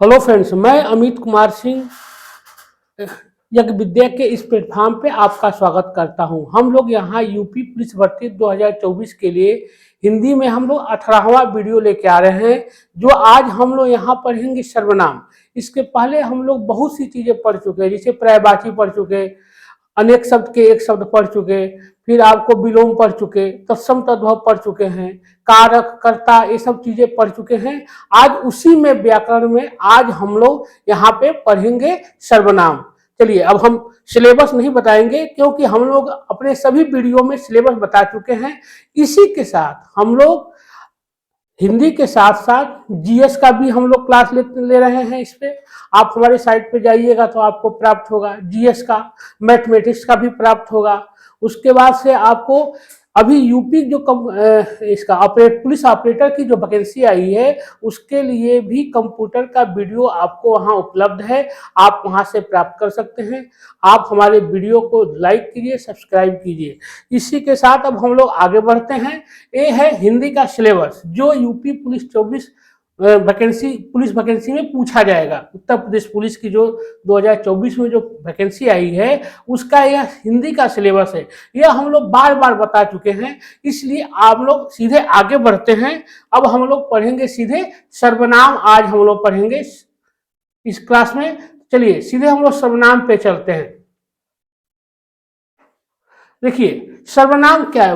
Hello friends, मैं अमित कुमार सिंह यज्ञ विद्या के इस प्लेटफॉर्म पे आपका स्वागत करता हूं। हम लोग यहां यूपी पुलिस भर्ती 2024 के लिए हिंदी में हम लोग 18वां वीडियो लेके आ रहे हैं, जो आज हम लोग यहां पढ़ेंगे सर्वनाम। इसके पहले हम लोग बहुत सी चीजें पढ़ चुके हैं, जैसे पर्यायवाची पढ़ चुके, अनेक शब्द के एक शब्द पढ़ चुके, फिर आपको विलोम पढ़ चुके, तत्सम तद्भव पढ़ चुके हैं, कारक कर्ता ये सब चीजें पढ़ चुके हैं। आज उसी में व्याकरण में आज हम लोग यहाँ पे पढ़ेंगे सर्वनाम। चलिए, अब हम सिलेबस नहीं बताएंगे क्योंकि हम लोग अपने सभी वीडियो में सिलेबस बता चुके हैं। इसी के साथ हम लोग हिंदी के साथ साथ जीएस का भी हम लोग क्लास ले रहे हैं। इस पे आप हमारे साइट पे जाइएगा तो आपको प्राप्त होगा जीएस का, मैथमेटिक्स का भी प्राप्त होगा। उसके बाद से आपको अभी यूपी जो इसका पुलिस ऑपरेटर की जो वैकेंसी आई है उसके लिए भी कंप्यूटर का वीडियो आपको वहां उपलब्ध है, आप वहां से प्राप्त कर सकते हैं। आप हमारे वीडियो को लाइक कीजिए, सब्सक्राइब कीजिए। इसी के साथ अब हम लोग आगे बढ़ते हैं। ये है हिंदी का सिलेबस जो यूपी पुलिस 24 पुलिस वैकेंसी में पूछा जाएगा। उत्तर प्रदेश पुलिस की जो 2024 में जो वैकेंसी आई है उसका यह हिंदी का सिलेबस है। यह हम लोग बार बार बता चुके हैं, इसलिए आप लोग सीधे आगे बढ़ते हैं। अब हम लोग पढ़ेंगे सीधे सर्वनाम। आज हम लोग पढ़ेंगे इस क्लास में। चलिए सीधे हम लोग सर्वनाम पे चलते हैं। देखिए सर्वनाम क्या है।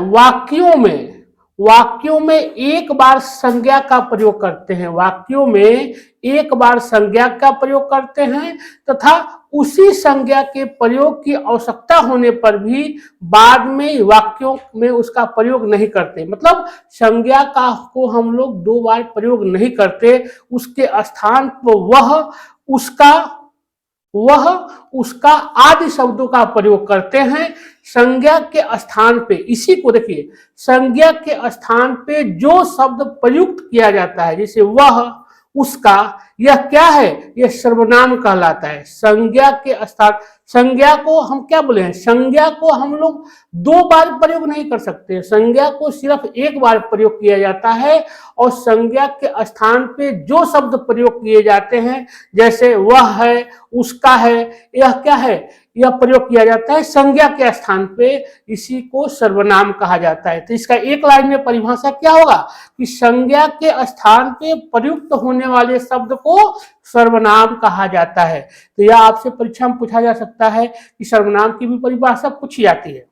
वाक्यों में एक बार संज्ञा का प्रयोग करते हैं। वाक्यों में एक बार संज्ञा का प्रयोग करते हैं तथा उसी संज्ञा के प्रयोग की आवश्यकता होने पर भी बाद में वाक्यों में उसका प्रयोग नहीं करते। मतलब संज्ञा का को हम लोग दो बार प्रयोग नहीं करते, उसके स्थान पर वह उसका आदि शब्दों का प्रयोग करते हैं संज्ञा के स्थान पे। इसी को देखिए, संज्ञा के स्थान पे जो शब्द प्रयुक्त किया जाता है, जैसे वह, उसका, यह क्या है, यह सर्वनाम कहलाता है। संज्ञा के स्थान, संज्ञा को हम क्या बोले हैं, संज्ञा को हम लोग दो बार प्रयोग नहीं कर सकते, संज्ञा को सिर्फ एक बार प्रयोग किया जाता है। और संज्ञा के स्थान पे जो शब्द प्रयोग किए जाते हैं, जैसे वह है, उसका है, यह क्या है, यह प्रयोग किया जाता है संज्ञा के स्थान पे। इसी को सर्वनाम कहा जाता है। तो इसका एक लाइन में परिभाषा क्या होगा कि संज्ञा के स्थान पे प्रयुक्त होने वाले शब्द को सर्वनाम कहा जाता है। तो यह आपसे परीक्षा में पूछा जा सकता है कि सर्वनाम की भी परिभाषा पूछी जाती है।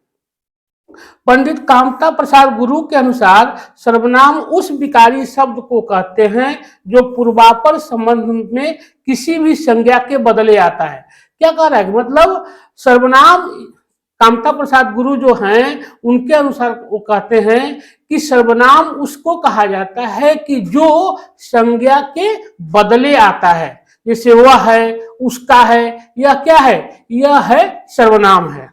पंडित कामता प्रसाद गुरु के अनुसार सर्वनाम उस विकारी शब्द को कहते हैं जो पूर्वापर संबंध में किसी भी संज्ञा के बदले आता है। क्या कह रहा है, मतलब सर्वनाम कामता प्रसाद गुरु जो हैं उनके अनुसार वो कहते हैं कि सर्वनाम उसको कहा जाता है कि जो संज्ञा के बदले आता है। जैसे वह है, उसका है, यह क्या है, यह है सर्वनाम है।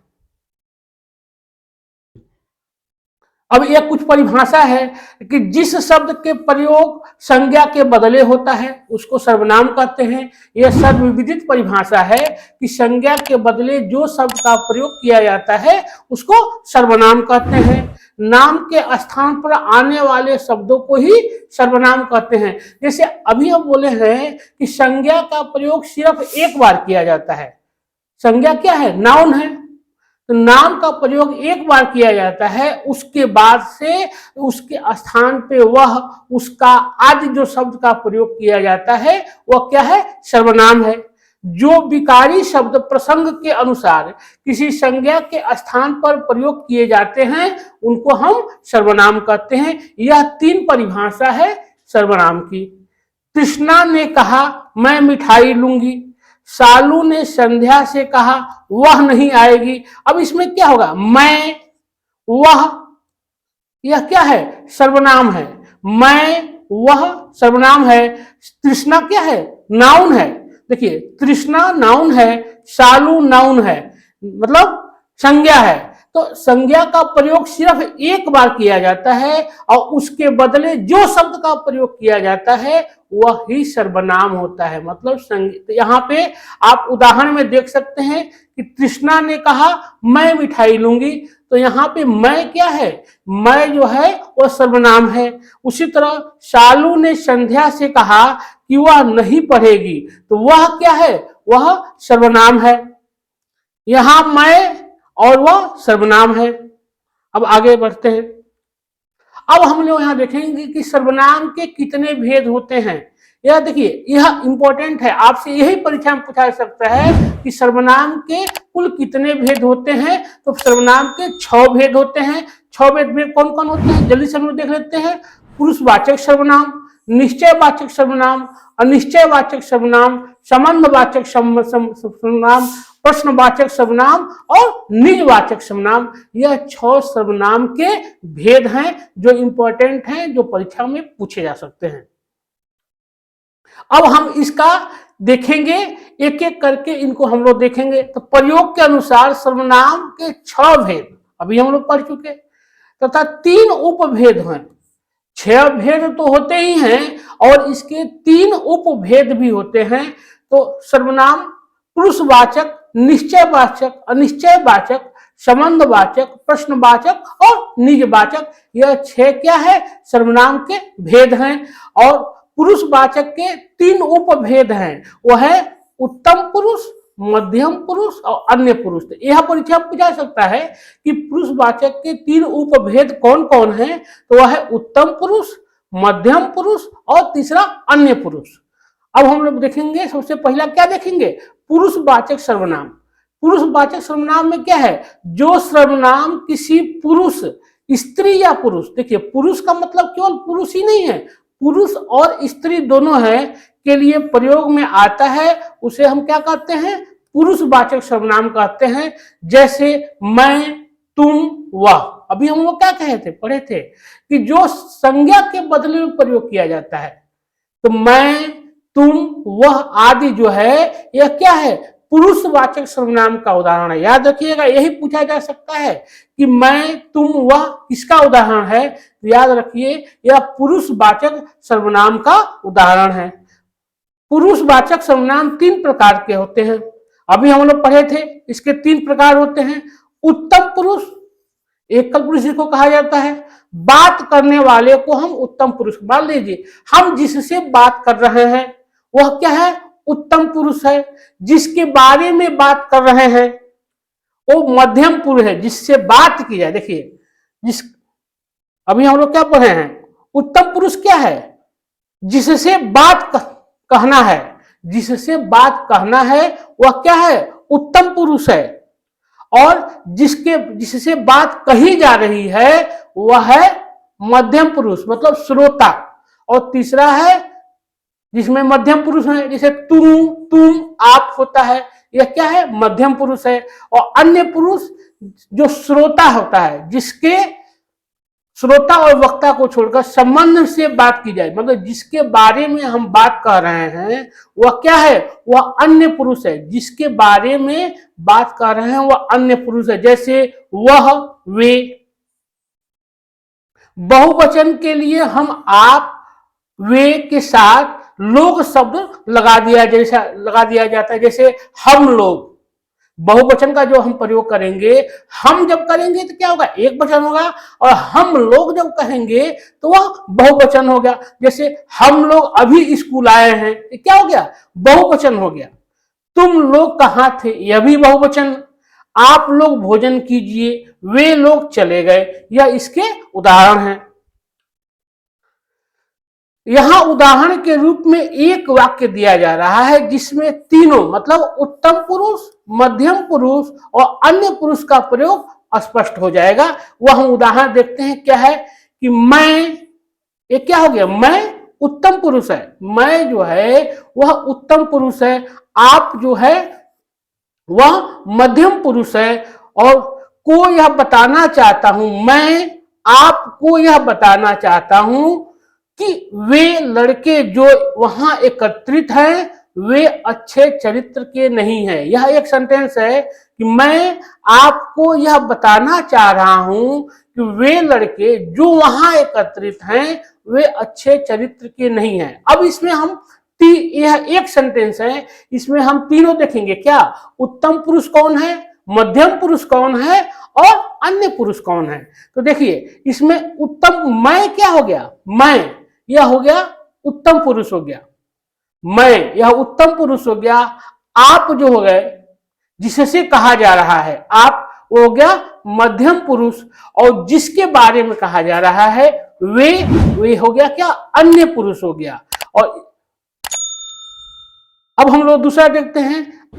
अब यह कुछ परिभाषा है कि जिस शब्द के प्रयोग संज्ञा के बदले होता है उसको सर्वनाम कहते हैं। यह सर्वविदित परिभाषा है कि संज्ञा के बदले जो शब्द का प्रयोग किया जाता है उसको सर्वनाम कहते हैं। नाम के स्थान पर आने वाले शब्दों को ही सर्वनाम कहते हैं। जैसे अभी हम बोले हैं कि संज्ञा का प्रयोग सिर्फ एक बार किया जाता है। संज्ञा क्या है, नाउन है, तो नाम का प्रयोग एक बार किया जाता है, उसके बाद से उसके स्थान पे वह, उसका आदि जो शब्द का प्रयोग किया जाता है वह क्या है, सर्वनाम है। जो विकारी शब्द प्रसंग के अनुसार किसी संज्ञा के स्थान पर प्रयोग किए जाते हैं उनको हम सर्वनाम कहते हैं। यह तीन परिभाषा है सर्वनाम की। कृष्णा ने कहा मैं मिठाई लूंगी, सालू ने संध्या से कहा वह नहीं आएगी। अब इसमें क्या होगा, मैं, वह, यह क्या है, सर्वनाम है। मैं, वह सर्वनाम है। तृष्णा क्या है, नाउन है। देखिए तृष्णा नाउन है, सालू नाउन है, मतलब संज्ञा है। तो संज्ञा का प्रयोग सिर्फ एक बार किया जाता है और उसके बदले जो शब्द का प्रयोग किया जाता है वह ही सर्वनाम होता है। मतलब तो यहाँ पे आप उदाहरण में देख सकते हैं कि तृष्णा ने कहा मैं मिठाई लूंगी, तो यहाँ पे मैं क्या है, मैं जो है वह सर्वनाम है। उसी तरह शालू ने संध्या से कहा कि वह नहीं पढ़ेगी, तो वह क्या है, वह सर्वनाम है। यहां मैं और वह सर्वनाम है। अब आगे बढ़ते हैं। अब हम लोग यहाँ देखेंगे कि सर्वनाम के कितने भेद होते हैं। यह देखिए, यह इंपॉर्टेंट है, आपसे यही परीक्षा में पूछा जा सकता है कि सर्वनाम के कुल कितने भेद होते हैं। तो सर्वनाम के 6 भेद होते हैं। 6 भेद कौन कौन होते हैं, जल्दी से हम लोग देख लेते हैं। पुरुषवाचक सर्वनाम, निश्चयवाचक सर्वनाम, अनिश्चयवाचक सर्वनाम, संबंधवाचक सर्वनाम, प्रश्नवाचक सर्वनाम और निजवाचक सर्वनाम। यह 6 सर्वनाम के भेद हैं जो इंपॉर्टेंट हैं, जो परीक्षा में पूछे जा सकते हैं। अब हम इसका देखेंगे, एक एक करके इनको हम लोग देखेंगे। तो प्रयोग के अनुसार सर्वनाम के 6 भेद अभी हम लोग पढ़ चुके, तथा 3 उपभेद हैं। 6 भेद तो होते ही हैं और इसके 3 उपभेद भी होते हैं। तो सर्वनाम पुरुषवाचक, निश्चयवाचक, अनिश्चयवाचक, संबंधवाचक, प्रश्नवाचक और निजवाचक, यह 6 क्या है, सर्वनाम के भेद हैं। और पुरुषवाचक के 3 उपभेद हैं, वह है उत्तम पुरुष, मध्यम पुरुष और अन्य पुरुष। तो यह परीक्षा में पूछा सकता है कि पुरुषवाचक के 3 उपभेद कौन कौन हैं। तो वह है उत्तम पुरुष, मध्यम पुरुष और तीसरा अन्य पुरुष। अब हम लोग देखेंगे, सबसे पहला क्या देखेंगे, पुरुषवाचक सर्वनाम। पुरुषवाचक सर्वनाम में क्या है, जो सर्वनाम किसी पुरुष, स्त्री या पुरुष, देखिए पुरुष का मतलब केवल पुरुष ही नहीं है, पुरुष और स्त्री दोनों है के लिए प्रयोग में आता है, उसे हम क्या कहते हैं, पुरुषवाचक सर्वनाम कहते हैं। जैसे मैं, तुम, वह। अभी हम लोग क्या कहे थे, पढ़े थे कि जो संज्ञा के बदले में प्रयोग किया जाता है, तो मैं, तुम, वह आदि जो है, यह क्या है, पुरुषवाचक सर्वनाम का उदाहरण है। याद रखिएगा, यही पूछा जा सकता है कि मैं, तुम, वह किसका उदाहरण है। तो याद रखिए, यह पुरुषवाचक सर्वनाम का उदाहरण है। पुरुषवाचक सर्वनाम 3 प्रकार के होते हैं, अभी हम लोग पढ़े थे। इसके 3 प्रकार होते हैं। उत्तम पुरुष, एकल पुरुष जिसको कहा जाता है, बात करने वाले को हम उत्तम पुरुष, मान लीजिए हम जिससे बात कर रहे हैं वह क्या है, उत्तम पुरुष है। जिसके बारे में बात कर रहे हैं वो मध्यम पुरुष है, जिससे बात की जाए। देखिए, जिस अभी हम लोग क्या पढ़े हैं, उत्तम पुरुष क्या है, जिससे बात कहना है, जिससे बात कहना है वह क्या है, उत्तम पुरुष है। और जिससे बात कही जा रही है वह है मध्यम पुरुष, मतलब श्रोता। और तीसरा है जिसमें मध्यम पुरुष है, जैसे तुम, आप होता है, यह क्या है, मध्यम पुरुष है। और अन्य पुरुष जो श्रोता होता है, जिसके श्रोता और वक्ता को छोड़कर संबंध से बात की जाए, मतलब जिसके बारे में हम बात कर रहे हैं वह क्या है, वह अन्य पुरुष है। जिसके बारे में बात कर रहे हैं वह अन्य पुरुष है। जैसे वह, वे। बहुवचन के लिए हम आप, वे के साथ लोग शब्द लगा दिया जाता है। जैसे हम लोग, बहुवचन का जो हम प्रयोग करेंगे, हम जब करेंगे तो क्या होगा, एक वचन होगा, और हम लोग जब कहेंगे तो वह बहुवचन हो गया। जैसे हम लोग अभी स्कूल आए हैं, क्या हो गया, बहुवचन हो गया। तुम लोग कहाँ थे, यह भी बहुवचन। आप लोग भोजन कीजिए, वे लोग चले गए, यह इसके उदाहरण हैं। यहां उदाहरण के रूप में एक वाक्य दिया जा रहा है जिसमें तीनों, मतलब उत्तम पुरुष, मध्यम पुरुष और अन्य पुरुष का प्रयोग स्पष्ट हो जाएगा। वह हम उदाहरण देखते हैं, क्या है कि मैं, ये क्या हो गया, मैं उत्तम पुरुष है, मैं जो है वह उत्तम पुरुष है। आप जो है वह मध्यम पुरुष है। और को यह बताना चाहता हूं, मैं आपको यह बताना चाहता हूं कि वे लड़के जो वहां एकत्रित हैं वे अच्छे चरित्र के नहीं हैं। यह एक सेंटेंस है कि मैं आपको यह बताना चाह रहा हूं कि वे लड़के जो वहां एकत्रित हैं वे अच्छे चरित्र के नहीं हैं। अब इसमें हम यह एक सेंटेंस है, इसमें हम तीनों देखेंगे, क्या, उत्तम पुरुष कौन है, मध्यम पुरुष कौन है और अन्य पुरुष कौन है। तो देखिए, इसमें उत्तम, मैं क्या हो गया, मैं, यह हो गया उत्तम पुरुष हो गया। मैं, यह उत्तम पुरुष हो गया। आप जो हो गए जिससे कहा जा रहा है, आप वो हो गया मध्यम पुरुष, और जिसके बारे में कहा जा रहा है वे हो गया क्या, अन्य पुरुष हो गया। और अब हम लोग दूसरा देखते हैं,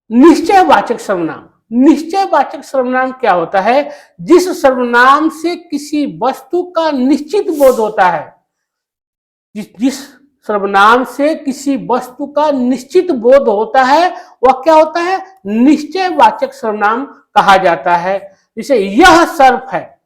निश्चयवाचक सर्वनाम। निश्चयवाचक सर्वनाम क्या होता है? जिस सर्वनाम से किसी वस्तु का निश्चित बोध होता है, जिस सर्वनाम से किसी वस्तु का निश्चित बोध होता है वह क्या होता है? निश्चयवाचक सर्वनाम कहा जाता है। जैसे यह सर्प है,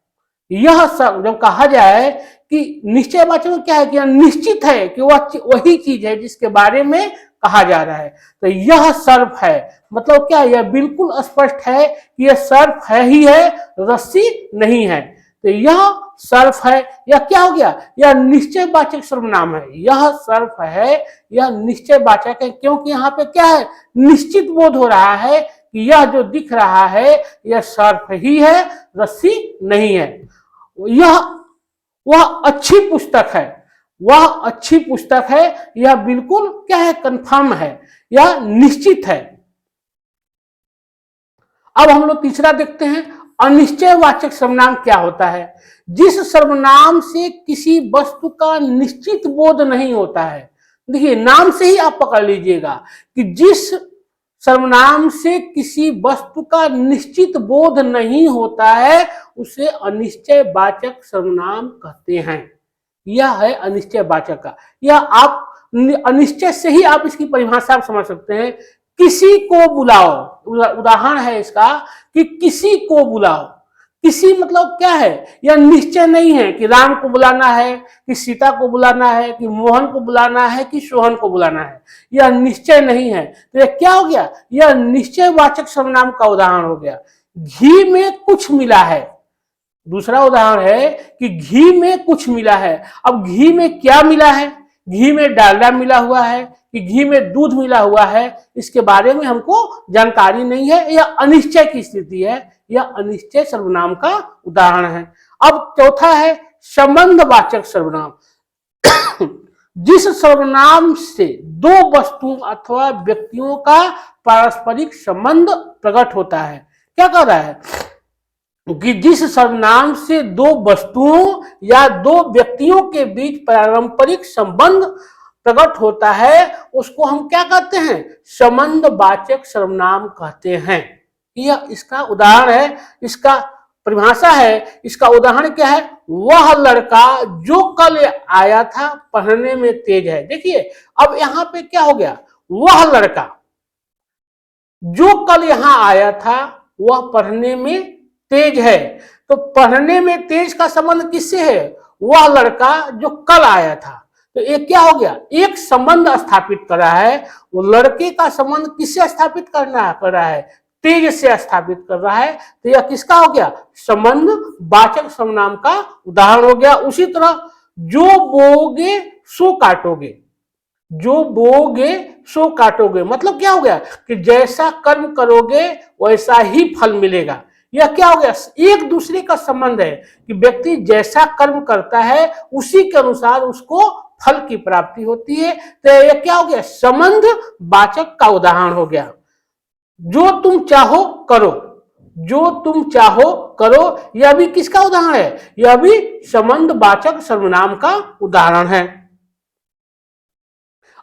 यह सर्प जब कहा जाए कि निश्चयवाचक में क्या है कि निश्चित है कि वह वही चीज है जिसके बारे में कहा जा रहा है। तो यह सर्प है मतलब क्या, यह बिल्कुल स्पष्ट है कि यह सर्प है ही है, रस्सी नहीं है। तो यह सर्प है, यह क्या हो गया, यह निश्चयवाचक सर्वनाम है। यह सर्प है, यह निश्चयवाचक है, क्योंकि यहाँ पे क्या है, निश्चित बोध हो रहा है कि यह जो दिख रहा है यह सर्प ही है, रस्सी नहीं है। वह अच्छी पुस्तक है, वह अच्छी पुस्तक है, यह बिल्कुल क्या है, कंफर्म है, यह निश्चित है। अब हम लोग तीसरा देखते हैं, अनिश्चयवाचक सर्वनाम क्या होता है? जिस सर्वनाम से किसी वस्तु का निश्चित बोध नहीं होता है। देखिए नाम से ही आप पकड़ लीजिएगा कि जिस सर्वनाम से किसी वस्तु का निश्चित बोध नहीं होता है उसे अनिश्चयवाचक सर्वनाम कहते हैं। यह है अनिश्चयवाचक का। यह आप अनिश्चय से ही आप इसकी परिभाषा समझ सकते हैं। किसी को बुलाओ, उदाहरण है इसका कि किसी को बुलाओ। किसी मतलब क्या है, यह निश्चय नहीं है कि राम को बुलाना है, कि सीता को बुलाना है, कि मोहन को बुलाना है, कि सोहन को बुलाना है, यह निश्चय नहीं है। तो यह क्या हो गया, यह निश्चयवाचक सर्वनाम का उदाहरण हो गया। घी में कुछ मिला है, दूसरा उदाहरण है कि घी में कुछ मिला है। अब घी में क्या मिला है, घी में डालडा मिला हुआ है कि घी में दूध मिला हुआ है, इसके बारे में हमको जानकारी नहीं है। यह अनिश्चय की स्थिति है, यह अनिश्चय सर्वनाम का उदाहरण है। अब चौथा है संबंधवाचक सर्वनाम। जिस सर्वनाम से दो वस्तुओं अथवा व्यक्तियों का पारस्परिक संबंध प्रकट होता है। क्या कह रहा है कि जिस सर्वनाम से दो वस्तुओं या दो व्यक्तियों के बीच पारंपरिक संबंध प्रकट होता है उसको हम क्या कहते हैं, संबंधवाचक सर्वनाम कहते हैं। यह इसका उदाहरण है, इसका परिभाषा है। इसका उदाहरण क्या है, वह लड़का जो कल आया था पढ़ने में तेज है। देखिए अब यहाँ पे क्या हो गया, वह लड़का जो कल यहाँ आया था वह पढ़ने में तेज है। तो पढ़ने में तेज का संबंध किससे है, वह लड़का जो कल आया था। तो एक क्या हो गया, एक संबंध स्थापित कर रहा है। वो लड़के का संबंध किससे स्थापित कर रहा है, तेज से स्थापित कर रहा है। तो यह किसका हो गया, संबंध वाचक सर्वनाम का उदाहरण हो गया। उसी तरह जो बोगे सो काटोगे, जो बोगे सो काटोगे मतलब क्या हो गया कि जैसा कर्म करोगे वैसा ही फल मिलेगा। यह क्या हो गया, एक दूसरे का संबंध है कि व्यक्ति जैसा कर्म करता है उसी के अनुसार उसको फल की प्राप्ति होती है। तो यह क्या हो गया, संबंध वाचक का उदाहरण हो गया। जो तुम चाहो करो, जो तुम चाहो करो, यह भी किसका उदाहरण है, यह भी संबंध वाचक सर्वनाम का उदाहरण है।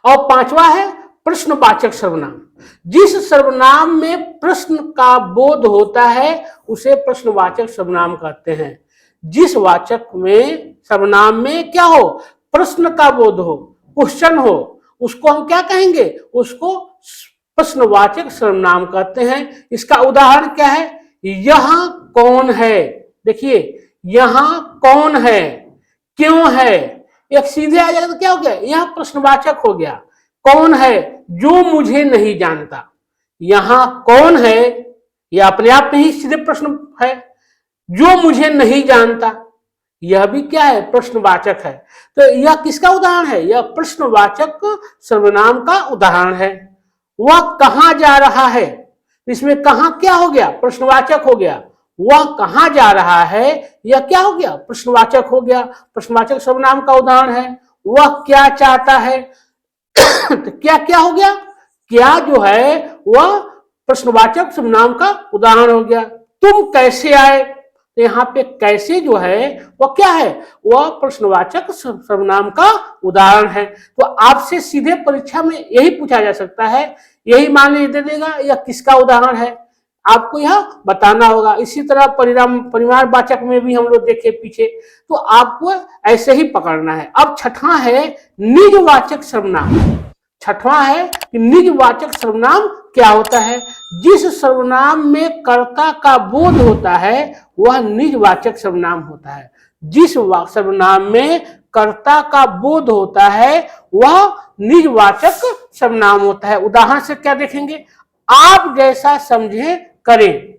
और पांचवा है प्रश्नवाचक सर्वनाम। जिस सर्वनाम में प्रश्न का बोध होता है उसे प्रश्नवाचक सर्वनाम कहते हैं। जिस वाचक में सर्वनाम में क्या हो, प्रश्न का बोध हो, क्वेश्चन हो, उसको हम क्या कहेंगे, उसको प्रश्नवाचक सर्वनाम कहते हैं। इसका उदाहरण क्या है, यहाँ कौन है। देखिए यहाँ कौन है, क्यों है, एक सीधे आ जाएगा तो क्या हो गया, यह प्रश्नवाचक हो गया। कौन है, जो मुझे नहीं जानता। यहाँ कौन है, यह अपने आप में ही सीधे प्रश्न है। जो मुझे नहीं जानता, यह भी क्या है, प्रश्नवाचक है। तो यह किसका उदाहरण है, यह प्रश्नवाचक सर्वनाम का उदाहरण है। वह कहाँ जा रहा है, इसमें कहाँ क्या हो गया, प्रश्नवाचक हो गया। वह कहाँ जा रहा है, यह क्या हो गया, प्रश्नवाचक हो गया, प्रश्नवाचक सर्वनाम का उदाहरण है। वह क्या चाहता है, तो क्या क्या हो गया, क्या जो है वह प्रश्नवाचक सर्वनाम का उदाहरण हो गया। तुम कैसे आए, तो यहाँ पे कैसे जो है वह क्या है, वह प्रश्नवाचक सर्वनाम का उदाहरण है। तो आपसे सीधे परीक्षा में यही पूछा जा सकता है, यही मान लीजिए दे देगा, यह किसका उदाहरण है, आपको यह बताना होगा। इसी तरह परिमाणवाचक में भी हम लोग देखे पीछे, तो आपको ऐसे ही पकड़ना है। अब छठवां है निजवाचक सर्वनाम। छठवां है कि निजवाचक सर्वनाम क्या होता है। जिस सर्वनाम में कर्ता का बोध होता है वह निजवाचक सर्वनाम होता है। जिस सर्वनाम में कर्ता का बोध होता है वह निजवाचक सर्वनाम होता है। उदाहरण से क्या देखेंगे, आप जैसा समझे करें,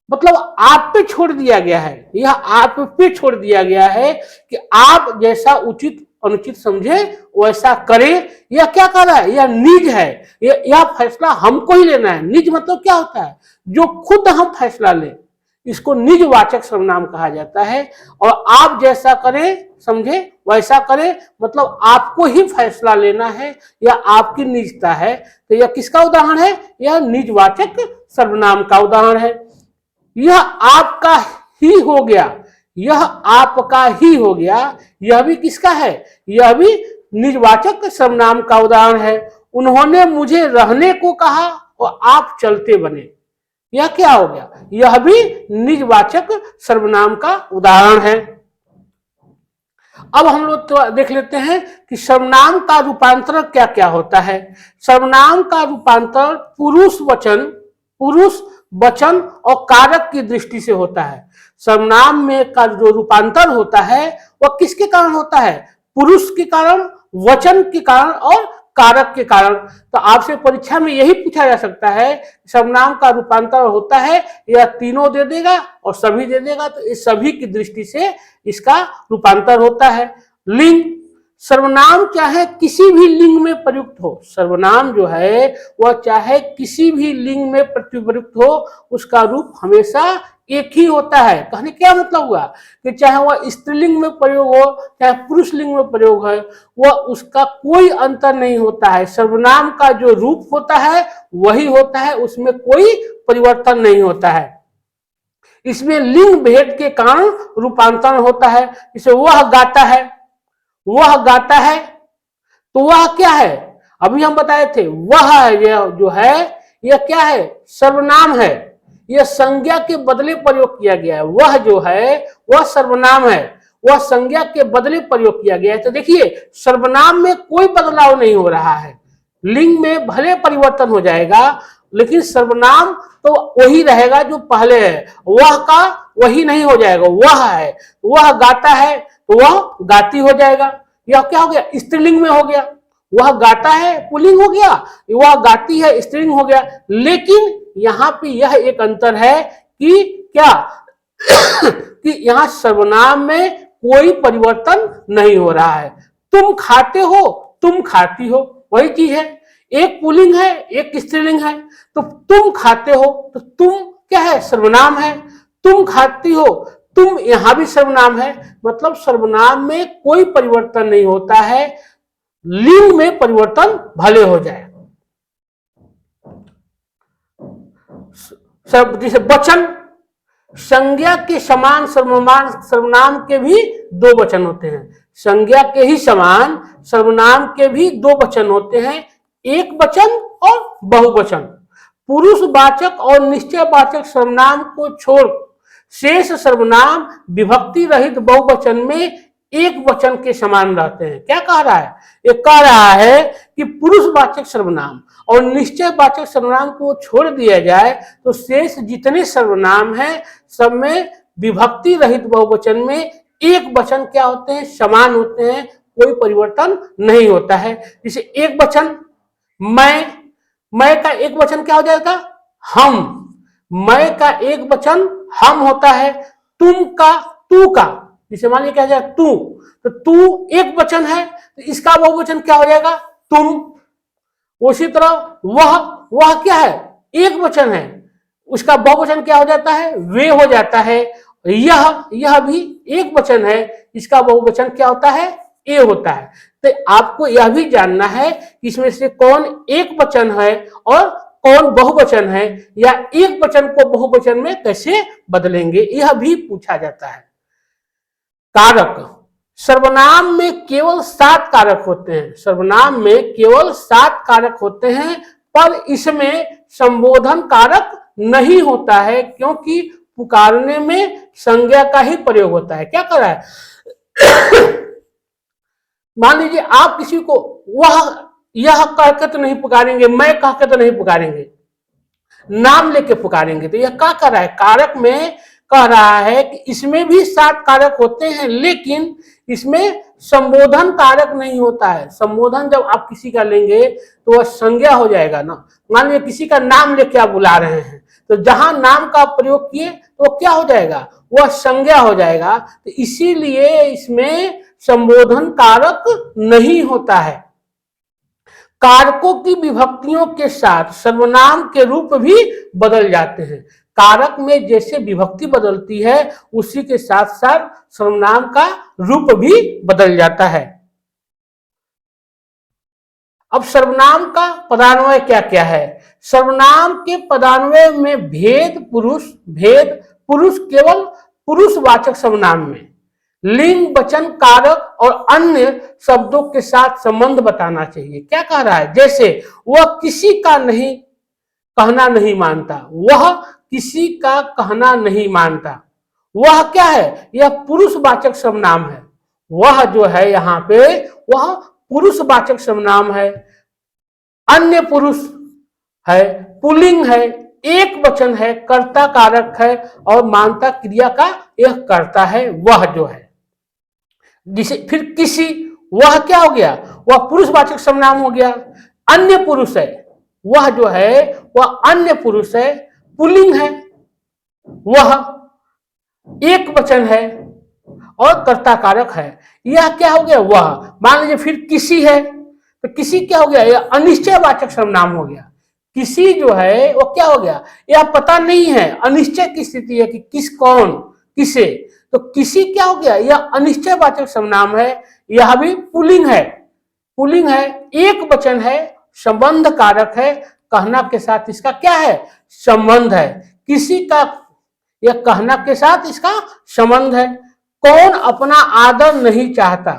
मतलब आप पे छोड़ दिया गया है, यह आप पे छोड़ दिया गया है कि आप जैसा उचित अनुचित समझे वैसा करें। यह क्या कर रहा है, यह निज है, यह फैसला हमको ही लेना है। निज मतलब क्या होता है, जो खुद हम फैसला लें, इसको निजवाचक सर्वनाम कहा जाता है। और आप जैसा करें समझे वैसा करें मतलब आपको ही फैसला लेना है, यह आपकी निजता है। तो यह किसका उदाहरण है, यह निजवाचक सर्वनाम का उदाहरण है। यह आपका ही हो गया, यह आपका ही हो गया, यह भी किसका है, यह भी निजवाचक सर्वनाम का उदाहरण है। उन्होंने मुझे रहने को कहा और आप चलते बने, यह क्या हो गया, यह भी निजवाचक सर्वनाम का उदाहरण है। अब हम लोग तो देख लेते हैं कि सर्वनाम का रूपांतर क्या क्या होता है। सर्वनाम का रूपांतर पुरुष वचन और कारक की दृष्टि से होता है। सर्वनाम में का जो रूपांतर होता है वह किसके कारण होता है, पुरुष के कारण, वचन के कारण और कारक के कारण। तो आपसे परीक्षा में यही पूछा जा सकता है, सर्वनाम का रूपांतर होता है, यह तीनों दे देगा और सभी दे देगा, तो इस सभी की दृष्टि से इसका रूपांतर होता है। लिंग, सर्वनाम चाहे किसी भी लिंग में प्रयुक्त हो, सर्वनाम जो है वह चाहे किसी भी लिंग में प्रयुक्त हो, उसका रूप हमेशा एक ही होता है। कहने क्या मतलब हुआ कि चाहे वह स्त्रीलिंग में प्रयोग हो चाहे पुरुष लिंग में प्रयोग है, वह उसका कोई अंतर नहीं होता है। सर्वनाम का जो रूप होता है वही होता है, उसमें कोई परिवर्तन नहीं होता है। इसमें लिंग भेद के कारण रूपांतरण होता है। जैसे वह गाता है, वह गाता है, तो वह क्या है, अभी हम बताए थे, वह यह जो है यह क्या है, सर्वनाम है, यह संज्ञा के बदले प्रयोग किया गया है। वह जो है वह सर्वनाम है, वह संज्ञा के बदले प्रयोग किया गया है। तो देखिए सर्वनाम में कोई बदलाव नहीं हो रहा है, लिंग में भले परिवर्तन हो जाएगा लेकिन सर्वनाम तो वही रहेगा जो पहले है, वह का वही नहीं हो जाएगा। वह है, वह गाता है तो वह गाती हो जाएगा। यह क्या हो गया, स्त्रीलिंग में हो गया, वह गाता है पुल्लिंग हो गया, वह गाती है स्त्रीलिंग हो गया। लेकिन यहाँ पे यह एक अंतर है कि क्या कि यहाँ सर्वनाम में कोई परिवर्तन नहीं हो रहा है। तुम खाते हो, तुम खाती हो, वही चीज है। एक पुल्लिंग है एक स्त्रीलिंग है, तो तुम खाते हो तो तुम क्या है, सर्वनाम है। तुम खाती हो, तुम यहां भी सर्वनाम है, मतलब सर्वनाम में कोई परिवर्तन नहीं होता है, लिंग में परिवर्तन भले हो जाए। जैसे वचन, संज्ञा के समान सर्वनाम के भी दो वचन होते हैं। संज्ञा के ही समान सर्वनाम के भी दो वचन होते हैं, एक वचन और बहुवचन। पुरुषवाचक और निश्चयवाचक सर्वनाम को छोड़ शेष सर्वनाम विभक्ति रहित बहुवचन में एक वचन के समान रहते हैं। क्या कह रहा है, ये कह रहा है कि पुरुषवाचक सर्वनाम और निश्चयवाचक सर्वनाम को छोड़ दिया जाए तो शेष जितने सर्वनाम हैं सब में विभक्ति रहित बहुवचन में एक वचन क्या होते हैं, समान होते हैं, कोई परिवर्तन नहीं होता है। जैसे एक वचन मैं का एक वचन क्या हो जाएगा, हम। मैं का एक वचन हम होता है। तुम का तू का, जैसे मान लिया क्या जाए तू, तो तू एक वचन है तो इसका बहुवचन क्या हो जाएगा, तुम। उसी तरह वह क्या है, एक वचन है, उसका बहुवचन क्या हो जाता है, वे हो जाता है। यह भी एक वचन है, इसका बहुवचन क्या होता है, ए होता है। तो आपको यह भी जानना है कि इसमें से कौन एक वचन है और कौन बहुवचन है, या एक वचन को बहुवचन में कैसे बदलेंगे, यह भी पूछा जाता है। कारक, सर्वनाम में केवल 7 कारक होते हैं। सर्वनाम में केवल 7 कारक होते हैं, पर इसमें संबोधन कारक नहीं होता है, क्योंकि पुकारने में संज्ञा का ही प्रयोग होता है। क्या कर रहा है? मान लीजिए आप किसी को वह यह कहकर तो नहीं पुकारेंगे, मैं कहकर तो नहीं पुकारेंगे, नाम लेके पुकारेंगे। तो यह क्या कर रहा है? कारक में कह रहा है कि इसमें भी 7 कारक होते हैं, लेकिन इसमें संबोधन कारक नहीं होता है। संबोधन जब आप किसी का लेंगे तो वह संज्ञा हो जाएगा ना। मान लीजिए किसी का नाम लेके आप बुला रहे हैं, तो जहां नाम का प्रयोग किए तो क्या हो जाएगा? वह संज्ञा हो जाएगा। तो इसीलिए इसमें संबोधन कारक नहीं होता है। कारकों की विभक्तियों के साथ सर्वनाम के रूप भी बदल जाते हैं। कारक में जैसे विभक्ति बदलती है, उसी के साथ साथ सर्वनाम का रूप भी बदल जाता है। अब सर्वनाम का पदान्वय क्या क्या है? सर्वनाम के पदान्वय में भेद पुरुष केवल पुरुषवाचक सर्वनाम में लिंग, वचन, कारक और अन्य शब्दों के साथ संबंध बताना चाहिए। क्या कह रहा है? जैसे वह किसी का नहीं कहना नहीं मानता, वह किसी का कहना नहीं मानता, वह क्या है? यह पुरुषवाचक सर्वनाम है। वह जो है यहाँ पे वह पुरुषवाचक सर्वनाम है। अन्य पुरुष है, पुल्लिंग है, एक वचन है, कर्ता कारक है और मानता क्रिया का यह कर्ता है, वह जो है। जिसे फिर किसी, वह क्या हो गया? वह पुरुषवाचक सर्वनाम हो गया। अन्य पुरुष है, वह जो है वह अन्य पुरुष है, पुल्लिंग है, वह एक वचन है और कर्ता कारक है। यह क्या हो गया? वह। मान लीजिए फिर किसी है, तो किसी क्या हो गया? यह अनिश्चयवाचक सर्वनाम हो गया। किसी जो है वो क्या हो गया? यह पता नहीं है, अनिश्चय की स्थिति है कि किस, कौन, किसे। तो किसी क्या हो गया? यह अनिश्चयवाचक सर्वनाम है। यह भी पुल्लिंग है, पुल्लिंग है, एक वचन है, संबंध कारक है, कहना के साथ इसका क्या है? संबंध है। किसी का यह कहना के साथ इसका संबंध है। कौन अपना आदर नहीं चाहता?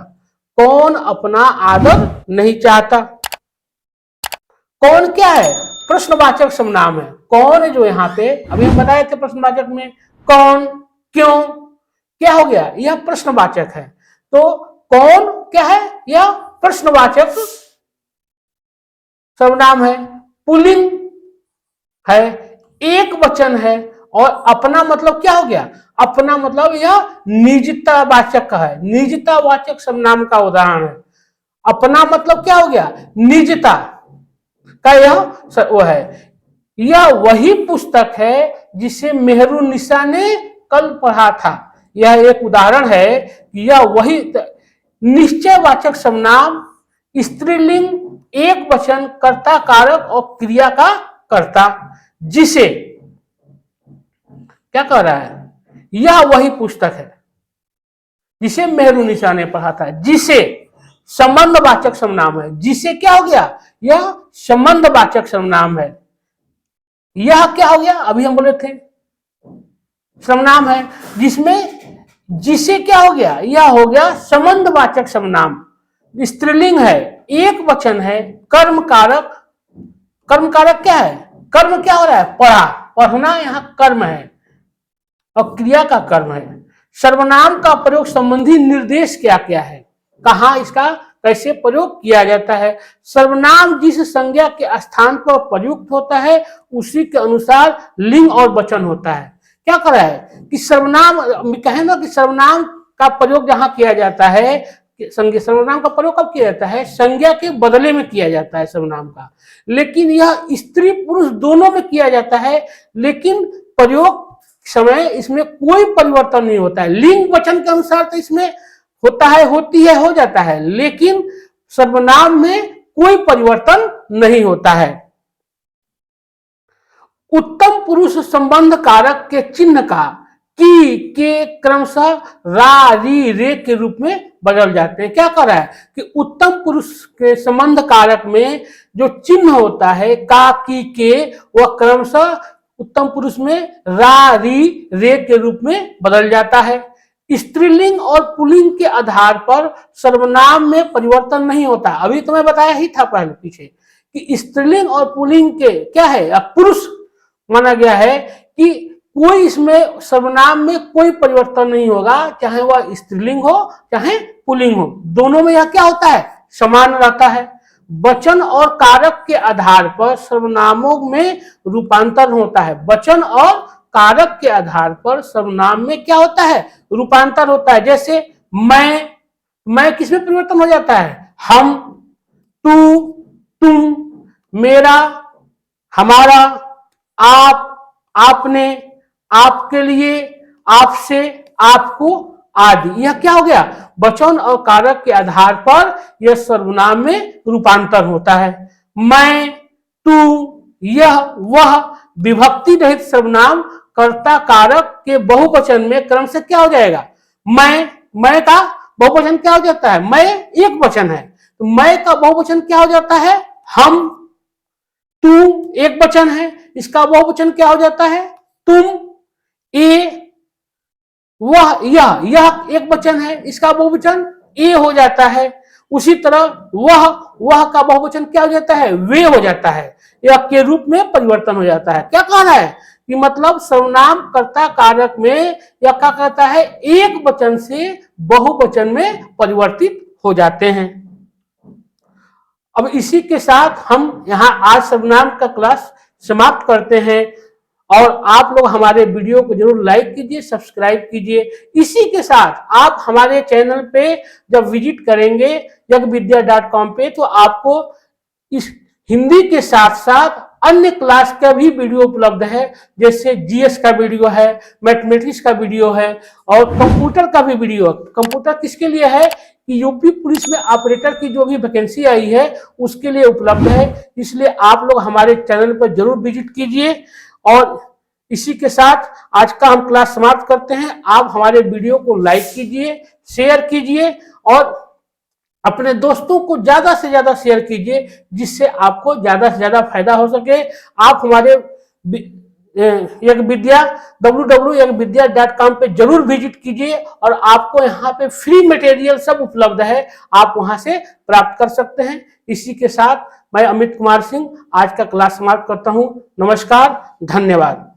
कौन अपना आदर नहीं चाहता? कौन क्या है? प्रश्नवाचक सर्वनाम है। कौन है जो यहाँ पे अभी हम बताए थे प्रश्नवाचक में, कौन, क्यों, क्या हो गया? यह प्रश्नवाचक है। तो कौन क्या है? यह प्रश्नवाचक सर्वनाम है, पुल्लिंग है, एक वचन है और अपना मतलब क्या हो गया? अपना मतलब यह निजतावाचक का है, निजतावाचक सर्वनाम का उदाहरण है। अपना मतलब क्या हो गया? निजता का यह वो है। यह वही पुस्तक है जिसे मेहरुन्निसा ने कल पढ़ा था। यह एक उदाहरण है कि यह वही निश्चयवाचक सर्वनाम, स्त्रीलिंग, एक वचन, कर्ता कारक और क्रिया का कर्ता, जिसे क्या कह रहा है? यह वही पुस्तक है जिसे मेहरुन्निसा ने पढ़ा था। जिसे संबंधवाचक सर्वनाम है। जिसे क्या हो गया? यह संबंधवाचक सर्वनाम है। यह क्या हो गया? अभी हम बोले थे सर्वनाम है, जिसमें जिसे क्या हो गया? यह हो गया संबंधवाचक सर्वनाम, स्त्रीलिंग है, एक वचन है, कर्म कारक। कर्म कारक क्या है? कर्म क्या हो रहा है? पढ़ा, पढ़ना यहाँ कर्म है और क्रिया का कर्म है। सर्वनाम का प्रयोग संबंधी निर्देश क्या क्या है? कहाँ इसका कैसे प्रयोग किया जाता है? सर्वनाम जिस संज्ञा के स्थान पर प्रयुक्त होता है उसी के अनुसार लिंग और वचन होता है। क्या कर रहा है कि सर्वनाम कहें ना कि सर्वनाम का प्रयोग जहां किया जाता है, सर्वनाम का प्रयोग कब किया जाता है? संज्ञा के बदले में किया जाता है सर्वनाम का। लेकिन यह स्त्री पुरुष दोनों में किया जाता है, लेकिन प्रयोग समय इसमें कोई परिवर्तन नहीं होता है। लिंग वचन के अनुसार तो इसमें होता है, होती है, हो जाता है, लेकिन सर्वनाम में कोई परिवर्तन नहीं होता है। उत्तम पुरुष संबंध कारक के चिन्ह का की के क्रमशः रा, री, रे के रूप में बदल जाते हैं। क्या कर रहा है कि उत्तम पुरुष के संबंध कारक में जो चिन्ह होता है का, की, के, वह क्रमशः उत्तम पुरुष में रा, री, रे के रूप में बदल जाता है। स्त्रीलिंग और पुल्लिंग के आधार पर सर्वनाम में परिवर्तन नहीं होता। अभी तो मैं बताया ही था पहले पीछे कि स्त्रीलिंग और पुल्लिंग के क्या है, पुरुष माना गया है कि कोई इसमें सर्वनाम में कोई परिवर्तन नहीं होगा, चाहे वह स्त्रीलिंग हो चाहे पुल्लिंग हो, दोनों में यह क्या होता है, समान रहता है। वचन और कारक के आधार पर सर्वनामों में रूपांतरण होता है। वचन और कारक के आधार पर सर्वनाम में क्या होता है, रूपांतर होता है। जैसे मैं किसमें परिवर्तन हो जाता है, हम, तू, तुम, मेरा, हमारा, आप, आपने, आपके लिए, आपसे, आपको आदि। यह क्या हो गया, वचन और कारक के आधार पर यह सर्वनाम में रूपांतर होता है। मैं, तू, यह, वह विभक्ति रहित सर्वनाम कर्ता कारक के बहुवचन में क्रम से क्या हो जाएगा, मैं का बहुवचन क्या हो जाता है, मैं एक वचन है तो मैं का बहुवचन क्या हो जाता है, हम। तू एक वचन है, इसका बहुवचन क्या हो जाता है, तुम। वह, यह एक वचन है, इसका बहुवचन ए हो जाता है। उसी तरह वह का बहुवचन क्या हो जाता है, वे हो जाता है, यह के रूप में परिवर्तन हो जाता है। क्या कह रहा है कि मतलब सर्वनाम कर्ता कारक में यह क्या कहता है, एक वचन से बहुवचन में परिवर्तित हो जाते हैं। अब इसी के साथ हम यहाँ आज सर्वनाम का क्लास समाप्त करते हैं और आप लोग हमारे वीडियो को जरूर लाइक कीजिए, सब्सक्राइब कीजिए। इसी के साथ आप हमारे चैनल पे जब विजिट करेंगे यज्ञविद्या.com पे, तो आपको इस हिंदी के साथ साथ अन्य क्लास का भी वीडियो उपलब्ध है, जैसे जीएस का वीडियो है, मैथमेटिक्स का वीडियो है और कंप्यूटर का भी वीडियो। कंप्यूटर किसके लिए है कि यूपी पुलिस में ऑपरेटर की जो भी वैकेंसी आई है उसके लिए उपलब्ध है, इसलिए आप लोग हमारे चैनल पर जरूर विजिट कीजिए। और इसी के साथ आज का हम क्लास समाप्त करते हैं। आप हमारे वीडियो को लाइक कीजिए, शेयर कीजिए और अपने दोस्तों को ज्यादा से ज्यादा शेयर कीजिए, जिससे आपको ज्यादा से ज्यादा फायदा हो सके। आप हमारे www.यज्ञविद्या.com पे जरूर विजिट कीजिए और आपको यहाँ पे फ्री मटेरियल सब उपलब्ध है, आप वहां से प्राप्त कर सकते हैं। इसी के साथ मैं अमित कुमार सिंह आज का क्लास समाप्त करता हूँ। नमस्कार, धन्यवाद।